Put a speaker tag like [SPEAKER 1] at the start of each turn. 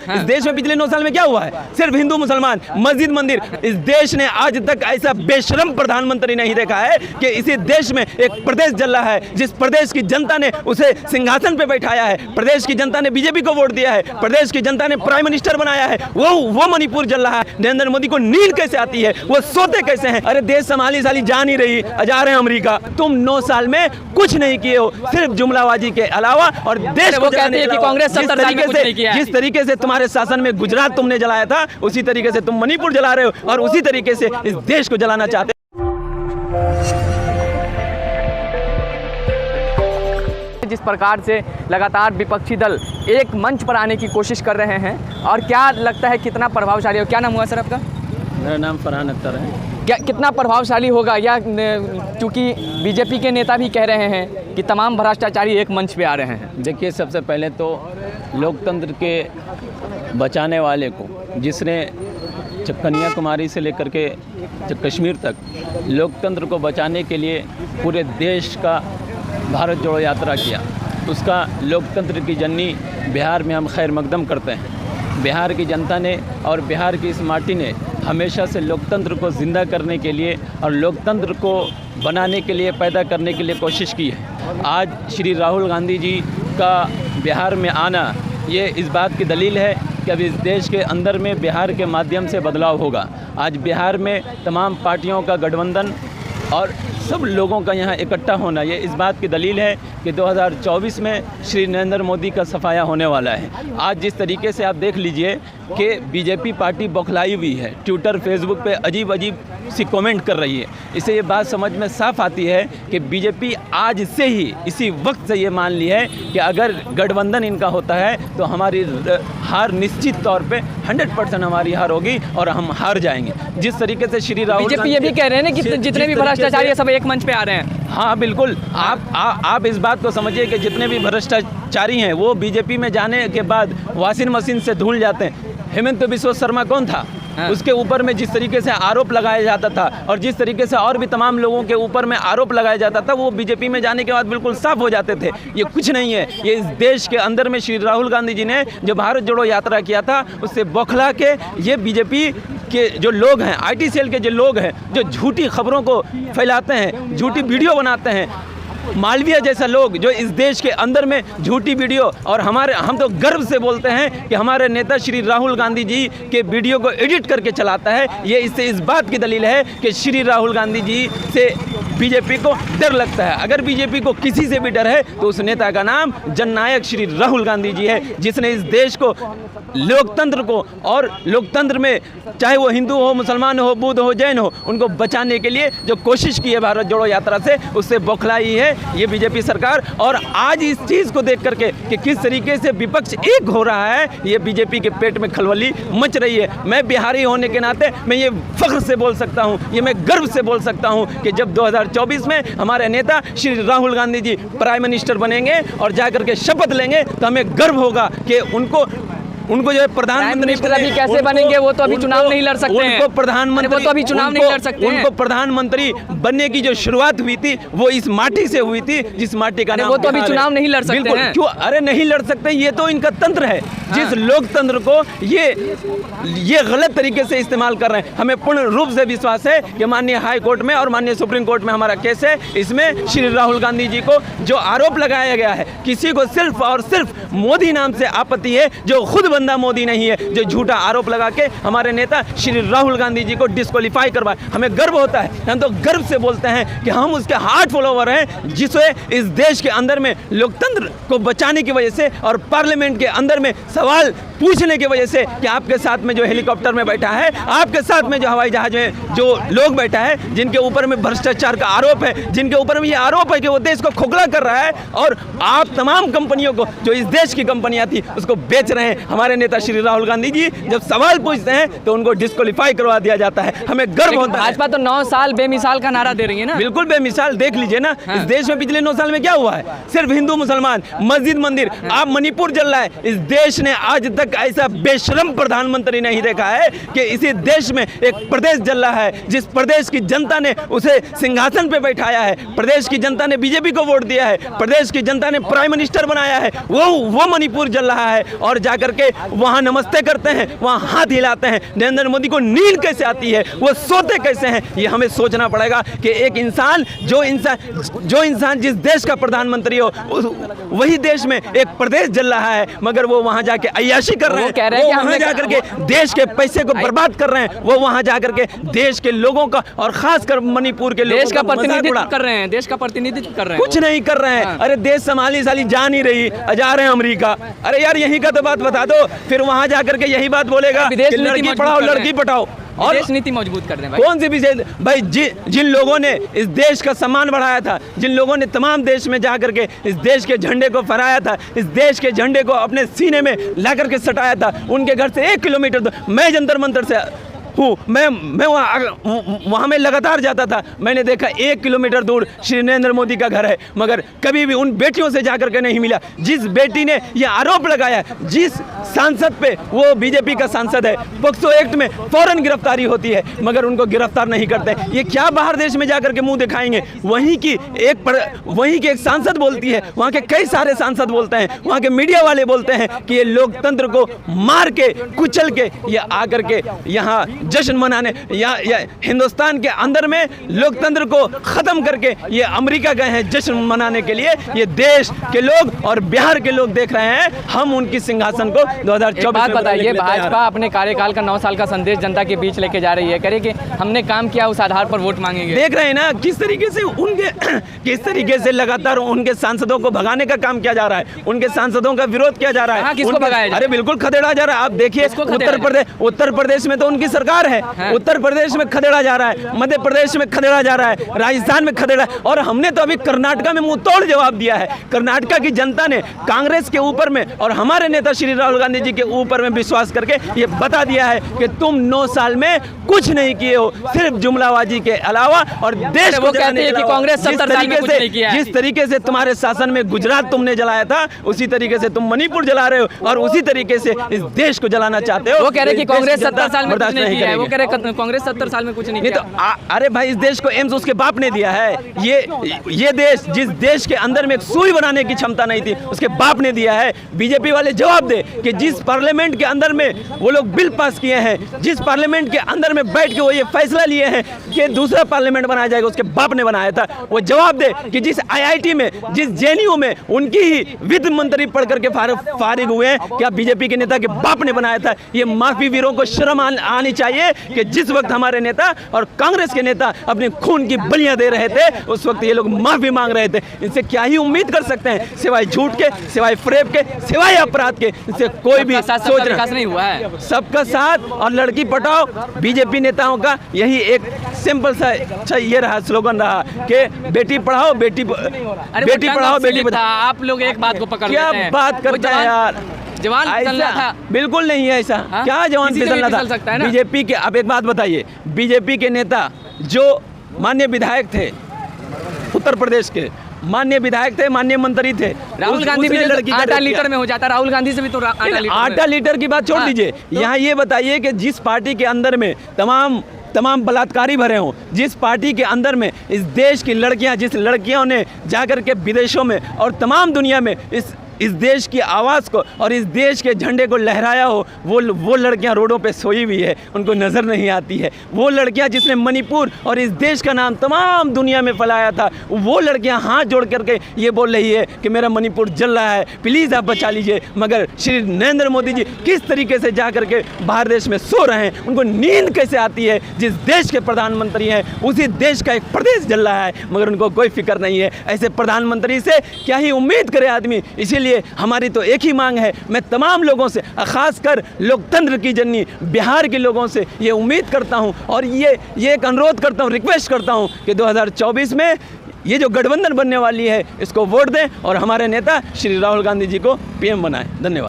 [SPEAKER 1] इस देश में पिछले 9 साल में क्या हुआ है? सिर्फ हिंदू मुसलमान, मस्जिद मंदिर। इस देश ने आज तक ऐसा बेशरम प्रधानमंत्री नहीं देखा है कि इसी देश में एक प्रदेश जल रहा है, जिस प्रदेश की जनता ने उसे सिंहासन पे बैठाया है, प्रदेश की जनता ने बीजेपी को वोट दिया है, प्रदेश की जनता ने प्राइम मिनिस्टर बनाया है, वो मणिपुर जल रहा है। नरेंद्र मोदी को नींद कैसे आती है? वो सोते कैसे हैं? अरे देश संभाली साली जा नहीं रही, जा रहे हैं अमेरिका। तुम 9 साल में कुछ नहीं किए हो, सिर्फ जुमलाबाजी के अलावा। और देश को जलाने के अलावा
[SPEAKER 2] कांग्रेस 70 साल में कुछ नहीं किया है।
[SPEAKER 1] जिस तरीके से तुम्हारे शासन में गुजरात तुमने जलाया था, उसी तरीके से तुम मणिपुर जला रहे हो और उसी तरीके से इस देश को जलाना चाहते हो।
[SPEAKER 2] जिस प्रकार से लगातार विपक्षी दल एक मंच पर आने की कोशिश कर रहे हैं, और क्या लगता है कितना प्रभावशाली हो? क्या नाम हुआ सर आपका?
[SPEAKER 3] मेरा नाम फरहान अख्तर है।
[SPEAKER 2] क्या कितना प्रभावशाली होगा? या क्योंकि बीजेपी के नेता भी कह रहे हैं कि तमाम भ्रष्टाचारी एक मंच पे आ रहे हैं।
[SPEAKER 3] देखिए, सबसे पहले तो लोकतंत्र के बचाने वाले को, जिसने कन्याकुमारी से लेकर के कश्मीर तक लोकतंत्र को बचाने के लिए पूरे देश का भारत जोड़ो यात्रा किया, उसका लोकतंत्र की जननी बिहार में हम खैर मकदम करते हैं। बिहार की जनता ने और बिहार की इस माटी ने हमेशा से लोकतंत्र को ज़िंदा करने के लिए और लोकतंत्र को बनाने के लिए, पैदा करने के लिए कोशिश की है। आज श्री राहुल गांधी जी का बिहार में आना ये इस बात की दलील है कि अब इस देश के अंदर में बिहार के माध्यम से बदलाव होगा। आज बिहार में तमाम पार्टियों का गठबंधन और सब लोगों का यहाँ इकट्ठा होना, ये इस बात की दलील है कि 2024 में श्री नरेंद्र मोदी का सफाया होने वाला है। आज जिस तरीके से आप देख लीजिए कि बीजेपी पार्टी बौखलाई हुई है, ट्विटर फेसबुक पे अजीब अजीब सी कमेंट कर रही है। इससे ये बात समझ में साफ आती है कि बीजेपी आज से ही इसी वक्त से ये मान ली है कि अगर गठबंधन इनका होता है तो हमारी हार निश्चित तौर पे 100% हमारी हार होगी और हम हार जाएंगे। जिस तरीके से श्री राहुल
[SPEAKER 2] बीजेपी ये भी कह रहे हैं कि जितने भी भ्रष्टाचारी सब एक मंच पे आ रहे हैं।
[SPEAKER 3] हाँ बिल्कुल, आप इस बात को समझिए कि जितने भी भ्रष्टाचारी हैं वो बीजेपी में जाने के बाद वॉशिंग मशीन से धुल जाते हैं। हेमंत बिस्वा शर्मा कौन था? उसके ऊपर में जिस तरीके से आरोप लगाया जाता था और जिस तरीके से और भी तमाम लोगों के ऊपर में आरोप लगाया जाता था, वो बीजेपी में जाने के बाद बिल्कुल साफ हो जाते थे। ये कुछ नहीं है। ये इस देश के अंदर में श्री राहुल गांधी जी ने जो भारत जोड़ो यात्रा किया था, उससे बौखला के ये बीजेपी के जो लोग हैं, IT सेल के जो लोग हैं, जो झूठी खबरों को फैलाते हैं, झूठी वीडियो बनाते हैं, मालवीय जैसा लोग जो इस देश के अंदर में झूठी वीडियो, और हम तो गर्व से बोलते हैं कि हमारे नेता श्री राहुल गांधी जी के वीडियो को एडिट करके चलाता है। ये इससे इस बात की दलील है कि श्री राहुल गांधी जी से बीजेपी को डर लगता है। अगर बीजेपी को किसी से भी डर है तो उस नेता का नाम जननायक श्री राहुल गांधी जी है, जिसने इस देश को, लोकतंत्र को, और लोकतंत्र में चाहे वो हिंदू हो, मुसलमान हो, बुद्ध हो, जैन हो, उनको बचाने के लिए जो कोशिश की है भारत जोड़ो यात्रा से, उससे बौखलाई है ये बीजेपी सरकार। और आज इस चीज़ को देख करके कि किस तरीके से विपक्ष एक हो रहा है, ये बीजेपी के पेट में खलबली मच रही है। मैं बिहारी होने के नाते मैं ये फख्र से बोल सकता हूँ, ये मैं गर्व से बोल सकता हूँ कि जब 2024 में हमारे नेता श्री राहुल गांधी जी प्राइम मिनिस्टर बनेंगे और जाकर के शपथ लेंगे तो हमें गर्व होगा कि उनको जो है प्रधानमंत्री
[SPEAKER 2] अभी कैसे बनेंगे, वो तो अभी चुनाव नहीं लड़ सकते हैं।
[SPEAKER 1] उनको प्रधानमंत्री,
[SPEAKER 2] वो तो अभी चुनाव नहीं लड़ सकते हैं।
[SPEAKER 1] उनको प्रधानमंत्री बनने की जो शुरुआत हुई थी वो इस माटी से हुई थी, जिस माटी का नाम
[SPEAKER 2] वो तो अभी चुनाव नहीं लड़ सकते हैं।
[SPEAKER 1] क्यों? अरे नहीं लड़ सकते, ये तो इनका तंत्र है। जिस लोकतंत्र को ये गलत तरीके से इस्तेमाल कर रहे हैं। हमें पूर्ण रूप से विश्वास है कि माननीय हाई कोर्ट में और माननीय सुप्रीम कोर्ट में हमारा केस है। इसमें श्री राहुल गांधी जी को जो आरोप लगाया गया है, किसी को सिर्फ और सिर्फ मोदी नाम से आपत्ति है, जो खुद बंदा मोदी नहीं है, जो झूठा आरोप लगा के हमारे नेता श्री राहुल गांधी जी को डिस्क्वालीफाई करवाए। हमें गर्व होता है, हम तो गर्व से बोलते हैं कि हम उसके हार्ट फॉलोवर हैं, जिसे इस देश के अंदर में लोकतंत्र को बचाने की वजह से और पार्लियामेंट के अंदर में सवाल पूछने की वजह से कि आपके साथ में जो हेलीकॉप्टर में बैठा है, आपके साथ में जो हवाई जहाज में जो लोग बैठा है, जिनके ऊपर में भ्रष्टाचार का आरोप है, जिनके ऊपर में ये आरोप है कि वो देश को खोखला कर रहा है, और आप तमाम कंपनियों को, जो इस देश की कंपनियां थी, उसको बेच रहे हैं। हमारे नेता श्री राहुल गांधी जी जब सवाल पूछते हैं तो उनको डिस्क्वालीफाई करवा दिया जाता है। हमें गर्व होता है।
[SPEAKER 2] भाजपा तो 9 साल बेमिसाल का नारा दे रही है ना।
[SPEAKER 1] बिल्कुल बेमिसाल। देख लीजिए ना, इस देश में पिछले 9 साल में क्या हुआ है? सिर्फ हिंदू मुसलमान, मस्जिद मंदिर। आप मणिपुर जल रहा है। इस देश ने आज तक ऐसा बेशरम प्रधानमंत्री नहीं देखा है कि इसी देश में एक प्रदेश जल रहा है, जिस प्रदेश की जनता ने उसे सिंहासन पे बैठाया है, प्रदेश की जनता ने बीजेपी को वोट दिया है, प्रदेश की जनता ने प्राइम मिनिस्टर बनाया है, वो मणिपुर जल रहा है। और जाकर के वहाँ नमस्ते करते हैं, वहाँ हाथ हिलाते हैं। नरेंद्र मोदी को नींद कैसे आती है, वो सोते कैसे हैं, ये हमें सोचना पड़ेगा कि एक इंसान जो इंसान जिस देश का प्रधानमंत्री हो, वही देश में एक प्रदेश जल रहा है, मगर वो वहाँ जाके अय्याशी कर रहे हैं,
[SPEAKER 2] कह रहे हैं कि
[SPEAKER 1] वहाँ जाकर के देश के पैसे को बर्बाद कर रहे हैं, वो वहाँ जाकर के देश के लोगों का और खासकर मणिपुर के लोगों
[SPEAKER 2] देश का
[SPEAKER 1] मजाक
[SPEAKER 2] प्रतिनिधित्व
[SPEAKER 1] उड़ा।
[SPEAKER 2] कर रहे हैं, देश का प्रतिनिधित्व कर रहे हैं।
[SPEAKER 1] कुछ नहीं कर रहे हैं।
[SPEAKER 2] हाँ।
[SPEAKER 1] अरे देश संभाली साली जा नहीं रही, जा रहे हैं अमेरिका। अरे यार यहीं का तो बात बता दो, फिर वहाँ जाकर के यही बात बोलेगा
[SPEAKER 2] विदेश
[SPEAKER 1] कि
[SPEAKER 2] नीति
[SPEAKER 1] लड़की
[SPEAKER 2] मजबूत
[SPEAKER 1] पढ़ाओ
[SPEAKER 2] कर रहे
[SPEAKER 1] लड़की
[SPEAKER 2] हैं।
[SPEAKER 1] पढ़ाओ। और
[SPEAKER 2] देश नीति मजबूत कर रहे हैं भाई।
[SPEAKER 1] कौन सी विशेष भाई जिन लोगों ने इस देश का सम्मान बढ़ाया था, जिन लोगों ने तमाम देश में जाकर के इस देश के झंडे को फहराया था, इस देश के झंडे को अपने सीने में ला करके सटाया था, उनके घर से 1 किलोमीटर दूर मैं जंतर मंतर से हूँ, मैं वहाँ में लगातार जाता था। मैंने देखा 1 किलोमीटर दूर श्री नरेंद्र मोदी का घर है, मगर कभी भी उन बेटियों से जाकर के नहीं मिला। जिस बेटी ने यह आरोप लगाया, जिस सांसद पे, वो बीजेपी का सांसद है, पोक्सो एक्ट में फौरन गिरफ्तारी होती है, मगर उनको गिरफ्तार नहीं करते। ये क्या बाहर देश में जाकर के मुंह दिखाएंगे? वहीं की एक सांसद बोलती है, वहाँ के कई सारे सांसद बोलते हैं, वहाँ के मीडिया वाले बोलते हैं कि ये लोकतंत्र को मार के कुचल के ये आकर के यहाँ जश्न मनाने, या हिंदुस्तान के अंदर में लोकतंत्र को खत्म करके ये अमेरिका गए हैं जश्न मनाने के लिए। ये देश के लोग और बिहार के लोग देख रहे हैं, हम उनकी सिंहासन को 2024
[SPEAKER 2] बात
[SPEAKER 1] में
[SPEAKER 2] बताइए,
[SPEAKER 1] बदलने के लिए तैयार हैं।
[SPEAKER 2] भाजपा अपने कार्यकाल का 9 साल का संदेश जनता के बीच लेके जा रही है, कह रही कि हमने काम किया उस आधार पर वोट मांगेंगे।
[SPEAKER 1] देख रहे हैं ना किस तरीके से लगातार उनके सांसदों को भगाने का काम किया जा रहा है, उनके सांसदों का विरोध किया जा रहा है।
[SPEAKER 2] किसको भगाया जा रहा है?
[SPEAKER 1] अरे बिल्कुल खदेड़ा जा रहा है। आप देखिए उत्तर प्रदेश में तो उनकी सरकार है, उत्तर प्रदेश में खदेड़ा जा रहा है, मध्य प्रदेश में खदेड़ा जा रहा है, राजस्थान में खदेड़ा, और हमने तो अभी कर्नाटका में मुंह तोड़ जवाब दिया है। कर्नाटका की जनता ने कांग्रेस के ऊपर में और हमारे नेता श्री राहुल गांधी जी के ऊपर में विश्वास करके ये बता दिया है कि तुम 9 साल में कुछ नहीं किए हो, सिर्फ जुमलाबाजी के अलावा, और देश को
[SPEAKER 2] कहते हैं कि कांग्रेस 70 साल में कुछ नहीं किया है।
[SPEAKER 1] जिस तरीके से तुम्हारे शासन में गुजरात तुमने जलाया था, उसी तरीके से तुम मणिपुर जला रहे हो, और उसी तरीके से इस देश को जलाना चाहते हो।
[SPEAKER 2] वो कह रहे कि कांग्रेस 70 साल में कुछ
[SPEAKER 1] बर्दाश्त
[SPEAKER 2] नहीं किया है, वो
[SPEAKER 1] करेंगे।
[SPEAKER 2] कह रहे कांग्रेस 70 साल में कुछ नहीं किया।
[SPEAKER 1] अरे भाई इस देश को एम्स उसके बाप ने दिया है। ये देश, जिस देश के अंदर में एक सुई बनाने की क्षमता नहीं थी, उसके बाप ने दिया है। बीजेपी वाले जवाब दे कि जिस पार्लियामेंट के अंदर में वो लोग बिल पास किए हैं, जिस पार्लियामेंट के अंदर में बैठ के वो ये फैसला लिए हैं कि दूसरा पार्लियामेंट बनाया जाएगा, उसके बाप ने बनाया था। वो जवाब दे कि जिस IIT में, जिस JNU में उनकी ही वित्त मंत्री पढ़ करके फारिग हुए हैं, क्या बीजेपी के नेता के बाप ने बनाया था? ये माफी वीरों को शर्म आनी चाहिए कि जिस वक्त हमारे नेता और कांग्रेस के नेता अपने खून की बलियां दे रहे थे, उस वक्त ये लोग माफी मांग रहे थे। इनसे क्या ही उम्मीद कर सकते हैं, सिवाय झूठ के, सिवाय फ्रेब के, सिवाय अपराध के? इनसे कोई भी सोच
[SPEAKER 2] विकास नहीं हुआ है।
[SPEAKER 1] सबका साथ और लड़की पटाओ, बीजेपी नेताओं का यही एक सिंपल सा ये रहा, स्लोगन रहा कि बेटी पढ़ाओ बेटी पढ़ाओ बेटी बचाओ।
[SPEAKER 2] आप लोग एक बात को पकड़
[SPEAKER 1] क्या
[SPEAKER 2] लेते हैं।
[SPEAKER 1] बात करते हैं यार,
[SPEAKER 2] जवान फिसलना था।
[SPEAKER 1] बिल्कुल नहीं है ऐसा।
[SPEAKER 2] हाँ?
[SPEAKER 1] क्या जवान
[SPEAKER 2] किसी से भी
[SPEAKER 1] फिसलना
[SPEAKER 2] फिसल सकता है
[SPEAKER 1] था?
[SPEAKER 2] ना?
[SPEAKER 1] बीजेपी के, आप एक बात बताइए, बीजेपी के नेता जो माननीय विधायक थे, उत्तर प्रदेश के माननीय विधायक थे, माननीय मंत्री थे,
[SPEAKER 2] राहुल गांधी भी
[SPEAKER 1] लड़की का
[SPEAKER 2] आटा लीटर में हो जाता, राहुल गांधी से भी तो
[SPEAKER 1] आटा लीटर की बात छोड़ दीजिए। यहाँ ये बताइए कि जिस पार्टी के अंदर में तमाम बलात्कारी भरे हों, जिस पार्टी के अंदर में इस देश की लड़कियां, जिस लड़कियों ने जाकर के विदेशों में और तमाम दुनिया में इस देश की आवाज़ को और इस देश के झंडे को लहराया हो, वो लड़कियां रोडों पे सोई हुई है, उनको नज़र नहीं आती है। वो लड़कियां जिसने मणिपुर और इस देश का नाम तमाम दुनिया में फैलाया था, वो लड़कियां हाथ जोड़ करके ये बोल रही है कि मेरा मणिपुर जल रहा है, प्लीज़ आप बचा लीजिए। मगर श्री नरेंद्र मोदी जी किस तरीके से जा करके बाहर देश में सो रहे हैं, उनको नींद कैसे आती है? जिस देश के प्रधानमंत्री हैं, उसी देश का एक प्रदेश जल रहा है, मगर उनको कोई फिक्र नहीं है। ऐसे प्रधानमंत्री से क्या ही उम्मीद करे आदमी? इसीलिए हमारी तो एक ही मांग है, मैं तमाम लोगों से, खासकर लोकतंत्र की जननी बिहार के लोगों से ये उम्मीद करता हूं और ये एक अनुरोध करता हूं, रिक्वेस्ट करता हूं कि 2024 में ये जो गठबंधन बनने वाली है, इसको वोट दें और हमारे नेता श्री राहुल गांधी जी को PM बनाएं। धन्यवाद।